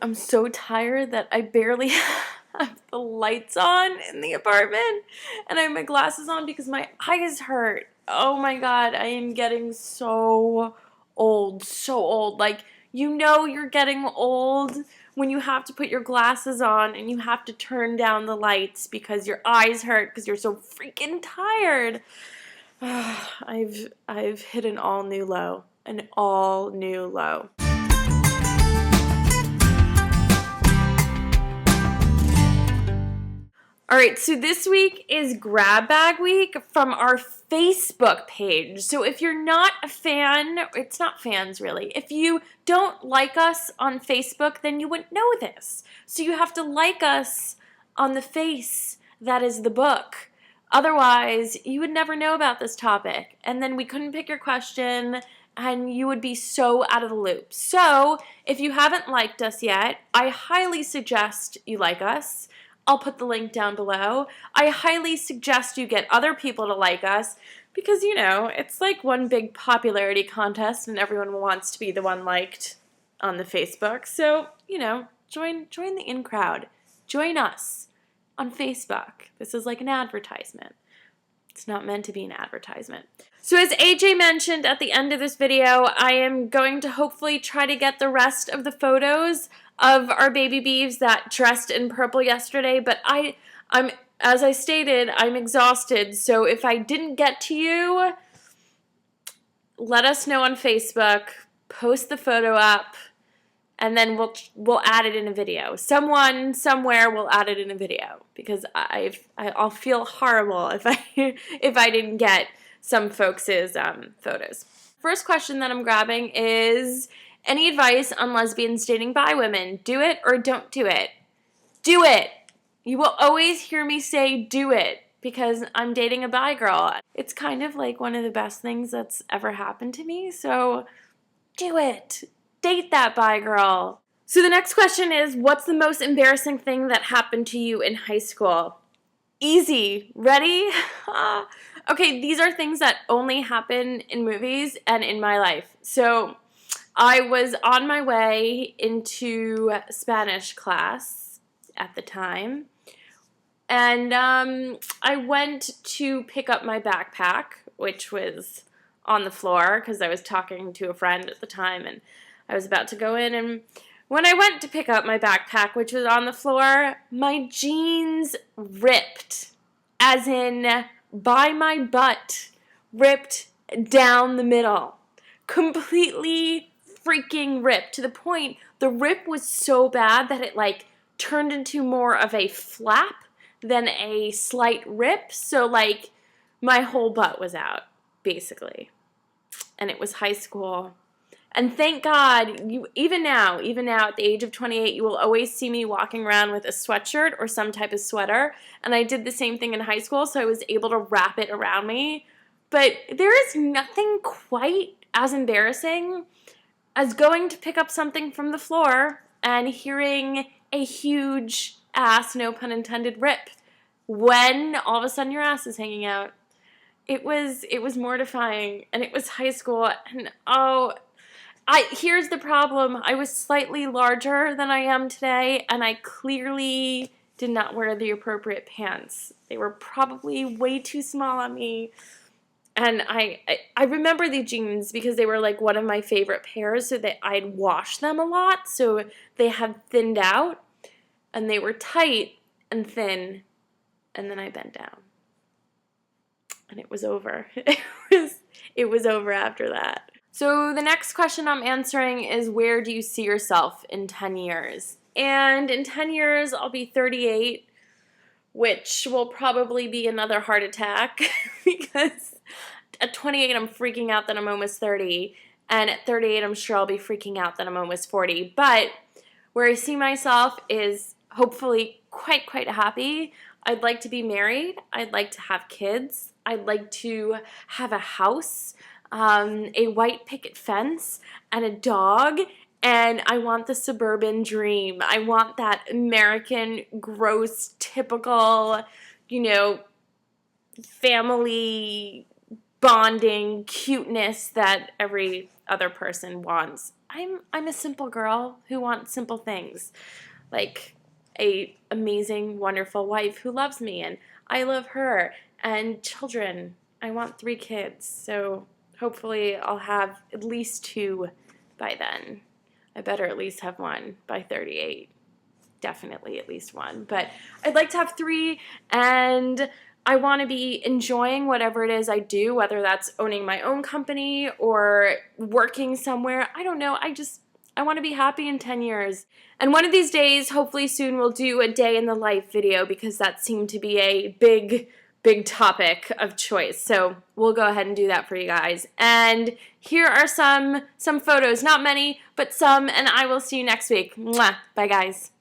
I'm so tired that I barely have the lights on in the apartment, and I have my glasses on because my eyes hurt. Oh my God, I am getting so old, so old. Like, you know you're getting old when you have to put your glasses on and you have to turn down the lights because your eyes hurt because you're so freaking tired. I've hit an all new low, an all new low. All right, so this week is Grab Bag Week from our Facebook page. So if you're not a fan, it's not fans really. If you don't like us on Facebook, then you wouldn't know this. So you have to like us on the face that is the book. Otherwise, you would never know about this topic. And then we couldn't pick your question, and you would be so out of the loop. So if you haven't liked us yet, I highly suggest you like us. I'll put the link down below. I highly suggest you get other people to like us because, you know, it's like one big popularity contest and everyone wants to be the one liked on the Facebook. So, you know, join the in crowd. Join us on Facebook. This is like an advertisement. It's not meant to be an advertisement. So as AJ mentioned at the end of this video, I am going to hopefully try to get the rest of the photos of our baby beeves that dressed in purple yesterday, but I'm as I stated, I'm exhausted, so if I didn't get to you, let us know on Facebook, post the photo up, and then we'll add it in a video. Someone somewhere will add it in a video because I'll feel horrible if I didn't get some folks' photos. First question that I'm grabbing is, any advice on lesbians dating bi women? Do it or don't do it? Do it! You will always hear me say do it because I'm dating a bi girl. It's kind of like one of the best things that's ever happened to me, so do it. Date that bi girl. So the next question is, what's the most embarrassing thing that happened to you in high school? Easy. Ready? Okay, these are things that only happen in movies and in my life. So I was on my way into Spanish class at the time, and I went to pick up my backpack, which was on the floor because I was talking to a friend at the time, and I was about to go in, and when I went to pick up my backpack, which was on the floor, my jeans ripped, as in by my butt, ripped down the middle, completely freaking ripped, to the point the rip was so bad that it like turned into more of a flap than a slight rip. So like my whole butt was out basically, and it was high school. And thank God, even now at the age of 28, you will always see me walking around with a sweatshirt or some type of sweater. And I did the same thing in high school, so I was able to wrap it around me. But there is nothing quite as embarrassing as going to pick up something from the floor and hearing a huge ass, no pun intended, rip when all of a sudden your ass is hanging out. It was mortifying, and it was high school, and here's the problem. I was slightly larger than I am today, and I clearly did not wear the appropriate pants. They were probably way too small on me. And I remember the jeans because they were like one of my favorite pairs, so that I'd wash them a lot, so they had thinned out, and they were tight and thin, and then I bent down. And it was over. It was over after that. So the next question I'm answering is, where do you see yourself in 10 years? And in 10 years, I'll be 38, which will probably be another heart attack because at 28, I'm freaking out that I'm almost 30, and at 38, I'm sure I'll be freaking out that I'm almost 40. But where I see myself is hopefully quite happy. I'd like to be married. I'd like to have kids. I'd like to have a house, a white picket fence, and a dog, and I want the suburban dream. I want that American, gross, typical, you know, family bonding cuteness that every other person wants. I'm a simple girl who wants simple things, like a amazing, wonderful wife who loves me and I love her, and children. I want 3 kids, so hopefully I'll have at least 2 by then. I better at least have 1 by 38. Definitely at least 1, but I'd like to have 3, and I want to be enjoying whatever it is I do, whether that's owning my own company or working somewhere. I don't know. I want to be happy in 10 years. And one of these days, hopefully soon, we'll do a day in the life video because that seemed to be a big topic of choice. So we'll go ahead and do that for you guys. And here are some photos, not many, but some, and I will see you next week. Mwah. Bye, guys.